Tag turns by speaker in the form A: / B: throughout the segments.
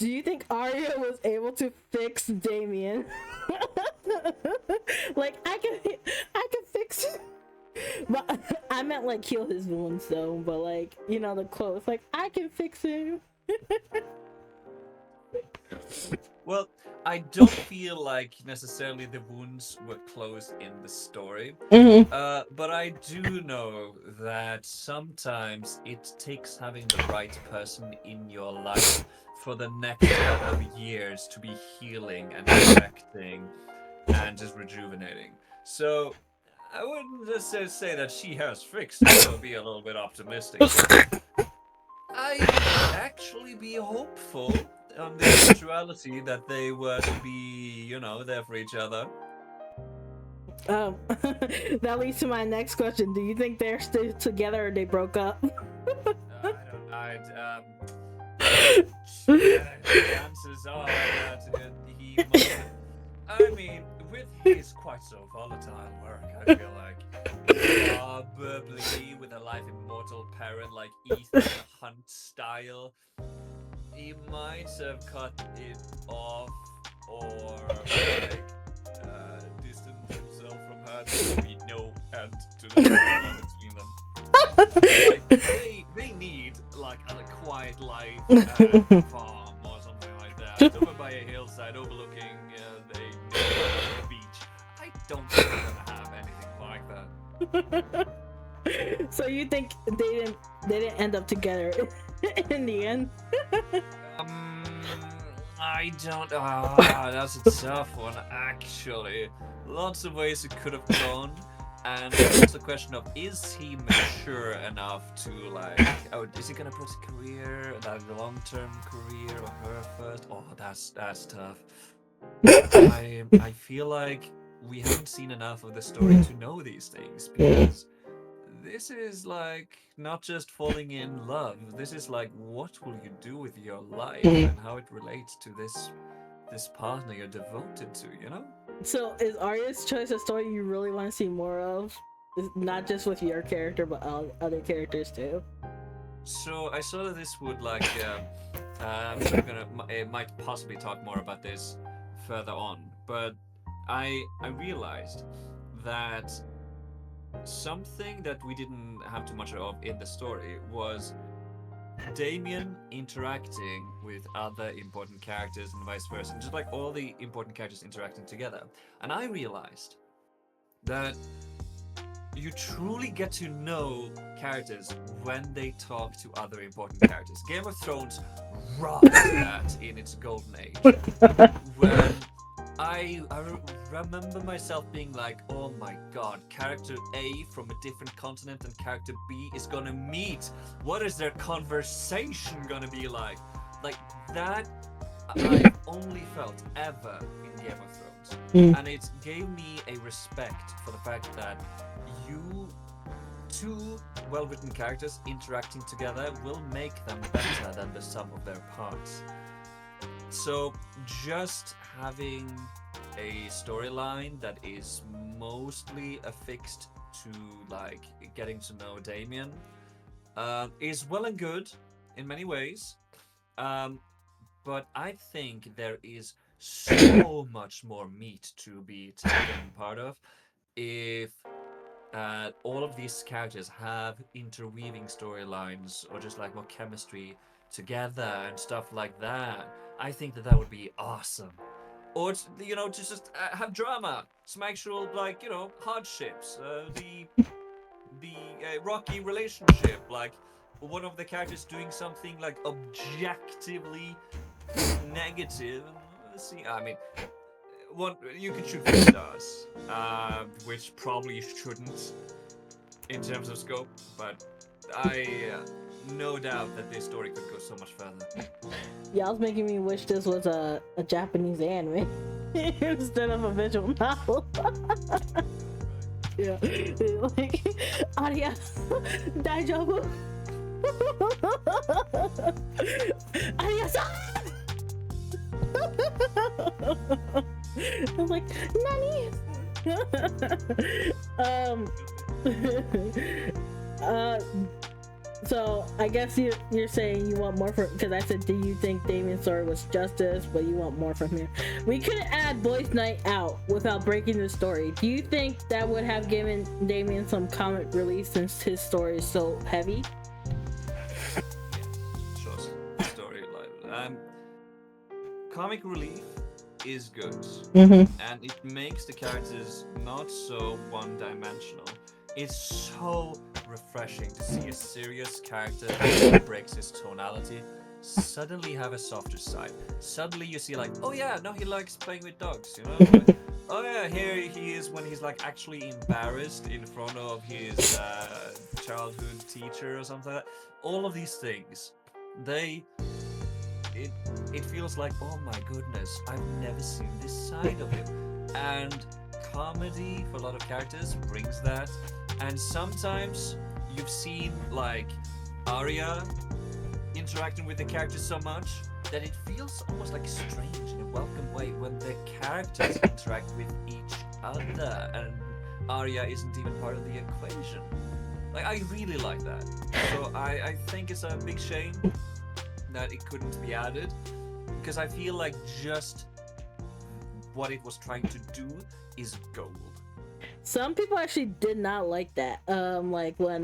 A: Do you think Arya was able to fix Damien? Like I can fix it. But I meant like heal his wounds though, but like, you know, the clothes, like I can fix him.
B: Well, I don't feel like necessarily the wounds were closed in the story. But I do know that sometimes it takes having the right person in your life for the next couple of years to be healing and affecting and just rejuvenating. So I wouldn't necessarily say that she has fixed it, or be a little bit optimistic. I would actually be hopeful on the eventuality that they were to be, you know, there for each other.
A: That leads to my next question. Do you think they're still together or they broke up?
B: I don't. The chances are that he must. I mean, with his quite so volatile work, I feel like probably with a life immortal parent like Ethan Hunt style, he might have cut it off or like distanced himself from her. There would be no end to the drama between them. Like they need like a quiet life at a farm or something like that, over by a hillside overlooking the beach. I don't think they're gonna have anything like that.
A: So you think they didn't end up together in the end?
B: I don't. Ah, that's a tough one, actually. Lots of ways it could have gone, and it's a question of, is he mature enough to like? Oh, is he gonna put his career, that long-term career, on her first? Oh, that's tough. I feel like we haven't seen enough of the story to know these things, because this is like not just falling in love. This is like, what will you do with your life and how it relates to this partner you're devoted to, you know?
A: So is Arya's choice a story you really want to see more of? Not just with your character, but other characters too.
B: So I saw that this would like I'm sort of gonna might possibly talk more about this further on, but I realized that something that we didn't have too much of in the story was Damien interacting with other important characters and vice versa, and just like all the important characters interacting together. And I realized that you truly get to know characters when they talk to other important characters. Game of Thrones rocked that in its golden age. When I remember myself being like, oh my god, character A from a different continent and character B is gonna meet. What is their conversation gonna be like? Like that I've only felt ever in Game of Thrones. And it gave me a respect for the fact that two well-written characters interacting together will make them better than the sum of their parts. So just having a storyline that is mostly affixed to like getting to know Damien is well and good in many ways, but I think there is so much more meat to be taken part of if all of these characters have interweaving storylines or just like more chemistry together and stuff like that. I think that would be awesome. Or, you know, to just have drama, some actual, like, you know, hardships, the rocky relationship, like one of the characters doing something like objectively negative. Let's see, I mean, one, you can shoot for stars, which probably shouldn't in terms of scope, but I no doubt that this story could go so much further.
A: Y'all's making me wish this was a Japanese anime instead of a visual novel. Yeah, like Arya, daijoubu. Arya-san. I was like, Nani? So I guess you're saying you want more from, because I said, do you think Damien's story was justice, but you want more from him? We couldn't add Boys Night Out without breaking the story. Do you think that would have given Damien some comic relief since his story is so heavy?
B: Short story line. Comic relief is good, and it makes the characters not so one-dimensional. It's so refreshing to see a serious character that breaks his tonality suddenly have a softer side. Suddenly you see like, oh yeah, no, he likes playing with dogs, you know? Oh yeah, here he is when he's like actually embarrassed in front of his childhood teacher or something like that. All of these things, it feels like, oh my goodness, I've never seen this side of him. And comedy for a lot of characters brings that. And sometimes you've seen like Arya interacting with the characters so much that it feels almost like strange in a welcome way when the characters interact with each other and Arya isn't even part of the equation. Like, I really like that. So I think it's a big shame that it couldn't be added, because I feel like just what it was trying to do is gold.
A: Some people actually did not like that. Like when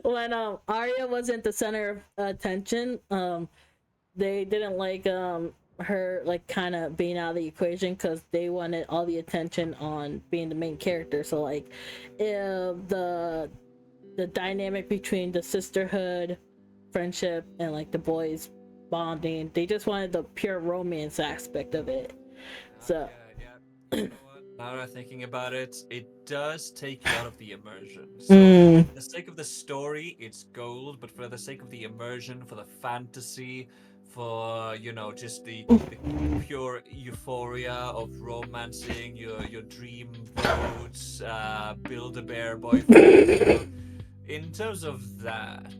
A: when Arya wasn't the center of attention, they didn't like her like kind of being out of the equation because they wanted all the attention on being the main character. So like, the dynamic between the sisterhood, friendship, and like the boys bonding, they just wanted the pure romance aspect of it. So
B: yeah. You know what? Now that I'm thinking about it, it does take you out of the immersion. So for the sake of the story, it's gold, but for the sake of the immersion, for the fantasy, for, you know, just the pure euphoria of romancing your dream boats, Build-A-Bear boyfriend, you know, in terms of that,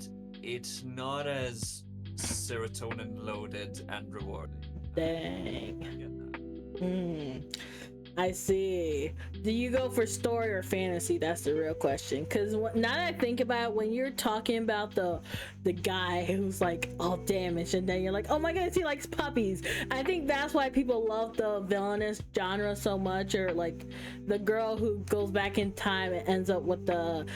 B: it's not as serotonin loaded and rewarding.
A: dang. I see. Do you go for story or fantasy? That's the real question. Because now that I think about it, when you're talking about the guy who's like all damaged, and then you're like, oh my goodness, he likes puppies. I think that's why people love the villainous genre so much, or like the girl who goes back in time and ends up with the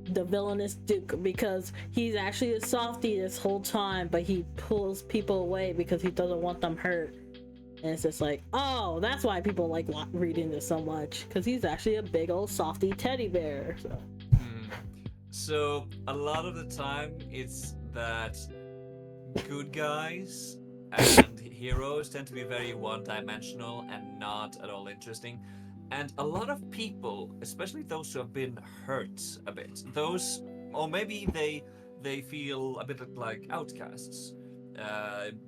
A: villainous duke, because he's actually a softie this whole time, but he pulls people away because he doesn't want them hurt. And it's just like, oh, that's why people like reading this so much, because he's actually a big old softy teddy bear.
B: So a lot of the time it's that good guys and heroes tend to be very one-dimensional and not at all interesting. And a lot of people, especially those who have been hurt a bit, those, or maybe they feel a bit like outcasts,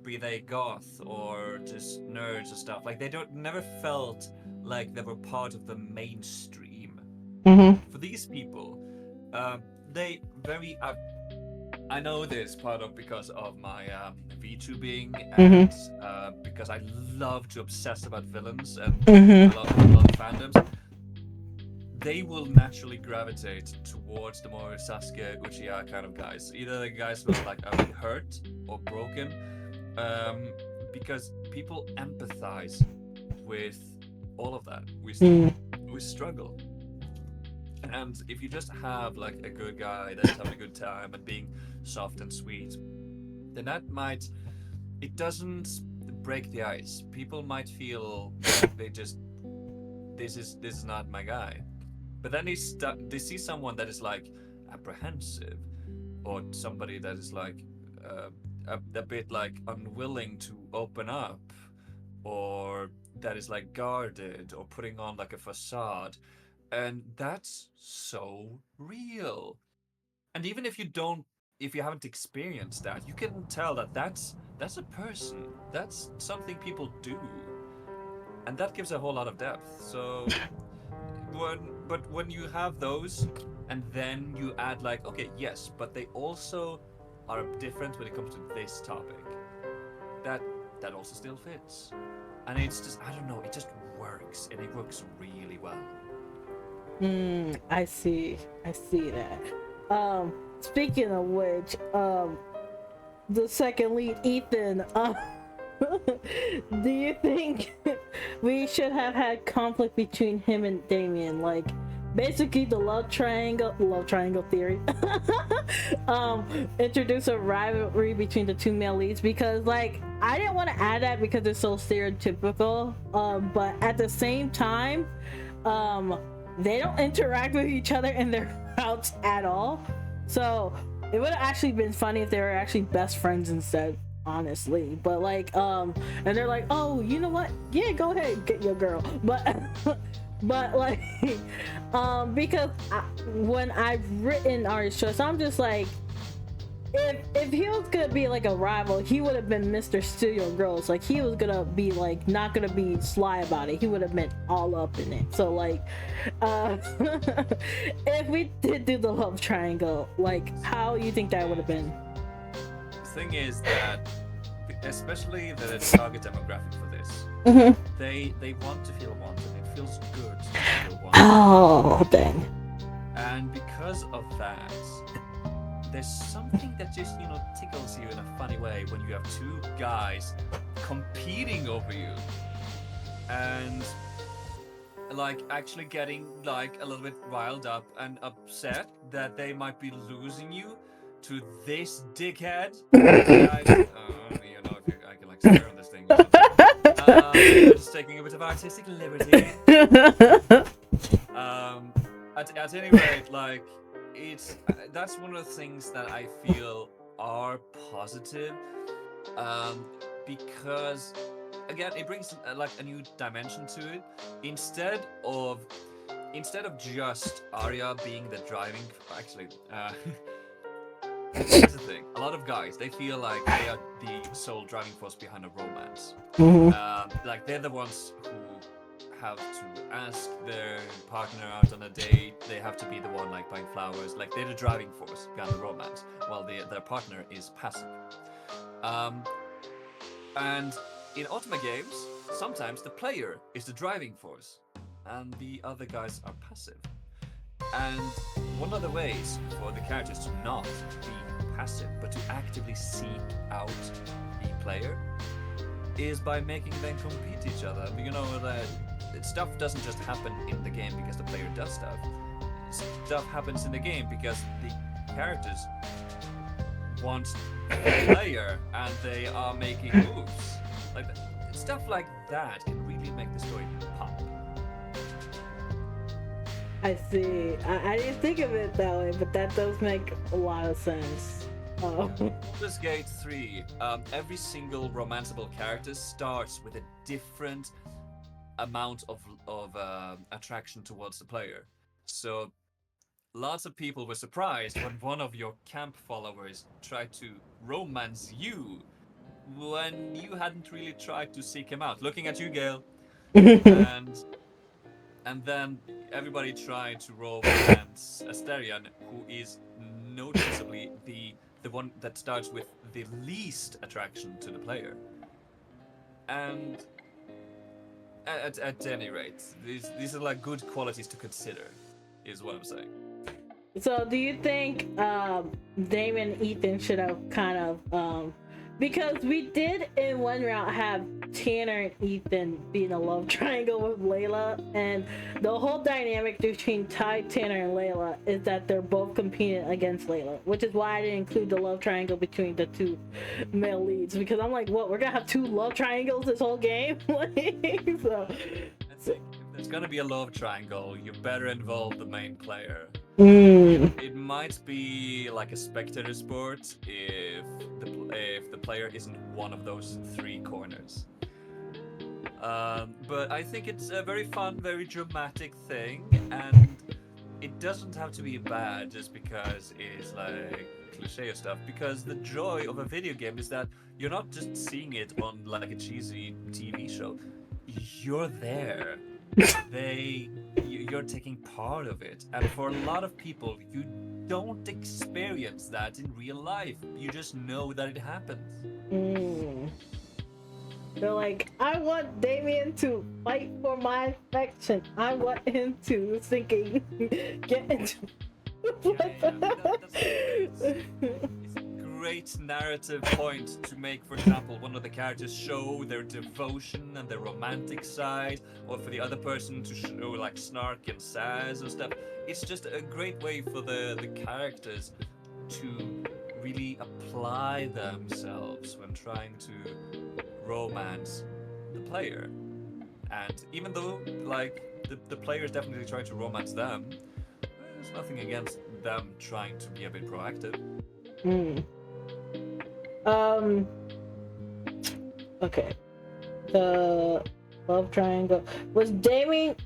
B: be they goth or just nerds or stuff. Like, they never felt like they were part of the mainstream. For these people, they very. I know this part of because of my VTubing and because I love to obsess about villains and a lot of fandoms. They will naturally gravitate towards the more Sasuke, Uchiha kind of guys. Either the guys who are like a bit hurt or broken, because people empathize with all of that. We struggle. And if you just have like a good guy that's having a good time and being soft and sweet, then that might, it doesn't break the ice. People might feel like they just, this is not my guy. But then they see someone that is like apprehensive, or somebody that is like a bit like unwilling to open up, or that is like guarded or putting on like a facade. And that's so real. And even if you haven't experienced that, you can tell that that's a person. That's something people do. And that gives a whole lot of depth. So when you have those, and then you add like, okay, yes, but they also are different when it comes to this topic. That also still fits. And it's just, I don't know, it just works, and it works really well.
A: I see that. Speaking of which, the second lead, Ethan, do you think we should have had conflict between him and Damien? Like, basically the love triangle theory. Introduce a rivalry between the two male leads, because like I didn't want to add that because it's so stereotypical. But at the same time, they don't interact with each other in their routes at all. So it would have actually been funny if they were actually best friends instead, honestly. But like and they're like, oh, you know what, yeah, go ahead, get your girl. But like because when I've written Artist Choice, I'm just like, if he was gonna be like a rival, he would have been Mr. Studio Girls. Like, he was gonna be like not gonna be sly about it. He would have been all up in it. So like if we did do the love triangle, like how you think that would have been?
B: The thing is that, especially the target demographic for this, they want to feel wanted. It feels good to feel wanted.
A: Oh, dang.
B: And because of that, there's something that just, you know, tickles you in a funny way when you have two guys competing over you and like actually getting like a little bit riled up and upset that they might be losing you to this dickhead. You know, if I can like swear on this thing. I'm just taking a bit of artistic liberty. At any rate, like, that's one of the things that I feel are positive, because again it brings like a new dimension to it. Instead of just Arya being the driving, actually, here's the thing: a lot of guys, they feel like they are the sole driving force behind a romance. Like, they're the ones who have to ask their partner out on a date. They have to be the one like buying flowers. Like, they're the driving force behind the romance, while their partner is passive. And in Ultimate games, sometimes the player is the driving force, and the other guys are passive. And one of the ways for the characters to not be passive, but to actively seek out the player, is by making them compete each other. You know, stuff doesn't just happen in the game because the player does stuff. Stuff happens in the game because the characters want the player and they are making moves. Like, stuff like that can really make the story pop.
A: I see. I didn't think of it that way, but that does make a lot of sense.
B: Baldur's Gate 3, every single romanceable character starts with a different amount of attraction towards the player. So lots of people were surprised when one of your camp followers tried to romance you when you hadn't really tried to seek him out. Looking at you, Gale. And then everybody tried to romance Asterion, who is noticeably the one that starts with the least attraction to the player. And at any rate, these are like good qualities to consider, is what I'm saying.
A: So do you think Damon and Ethan should have kind of because we did in one round have Tanner and Ethan being a love triangle with Layla, and the whole dynamic between Ty, Tanner, and Layla is that they're both competing against Layla, which is why I didn't include the love triangle between the two male leads, because I'm like, what, we're gonna have two love triangles this whole game? So
B: if there's gonna be a love triangle, you better involve the main player. It might be like a spectator sport if the player isn't one of those three corners. But I think it's a very fun, very dramatic thing, and it doesn't have to be bad just because it's like cliche or stuff, because the joy of a video game is that you're not just seeing it on like a cheesy TV show. You're there. You're taking part of it, and for a lot of people, you don't experience that in real life. You just know that it happens.
A: They're like, I want Damien to fight for my affection. I want him to get into
B: It's a great narrative point to make. For example, one of the characters show their devotion and their romantic side, or for the other person to show like snark and sass or stuff. It's just a great way for the characters to really apply themselves when trying to romance the player. And even though like the player is definitely trying to romance them, there's nothing against them trying to be a bit proactive.
A: Okay. The love triangle. Was Damien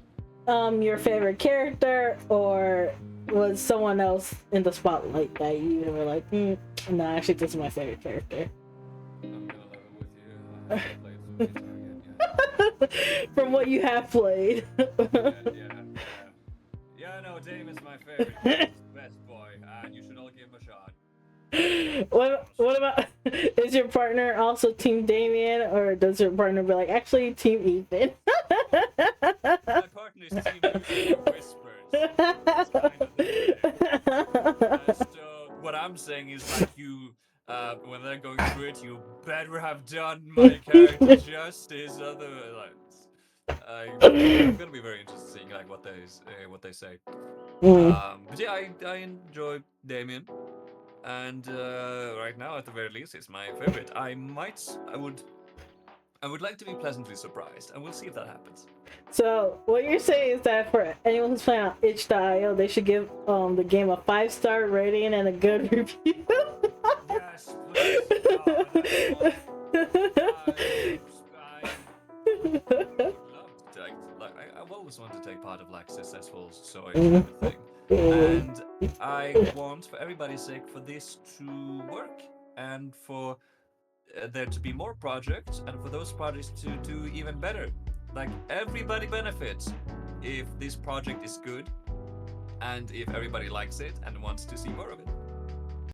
A: your favorite character, or was someone else in the spotlight that you were like, no, actually this is my favorite character?
B: I'm gonna level with you. I haven't played so many target yet.
A: From what you have played.
B: Yeah, no, Dame is my favorite. He's the best boy, and you should all give him a shot.
A: What about, is your partner also Team Damien, or does your partner be like, actually Team Ethan?
B: My partner is Team Ethan Whispers. It's kind of the thing. So what I'm saying is like you, when they're going through it, you better have done my character justice. Otherwise, I'm gonna be very interested seeing like what they say. But yeah, I enjoy Damien. And right now, at the very least, it's my favorite. I would like to be pleasantly surprised, and we'll see if that happens.
A: So what you're saying is that for anyone who's playing on itch.io, they should give the game a 5-star rating and a good review.
B: Yes, please. I've always wanted to take part of like successful story kind of thing. And I want, for everybody's sake, for this to work, and for there to be more projects, and for those projects to do even better. Like, everybody benefits if this project is good, and if everybody likes it and wants to see more of it.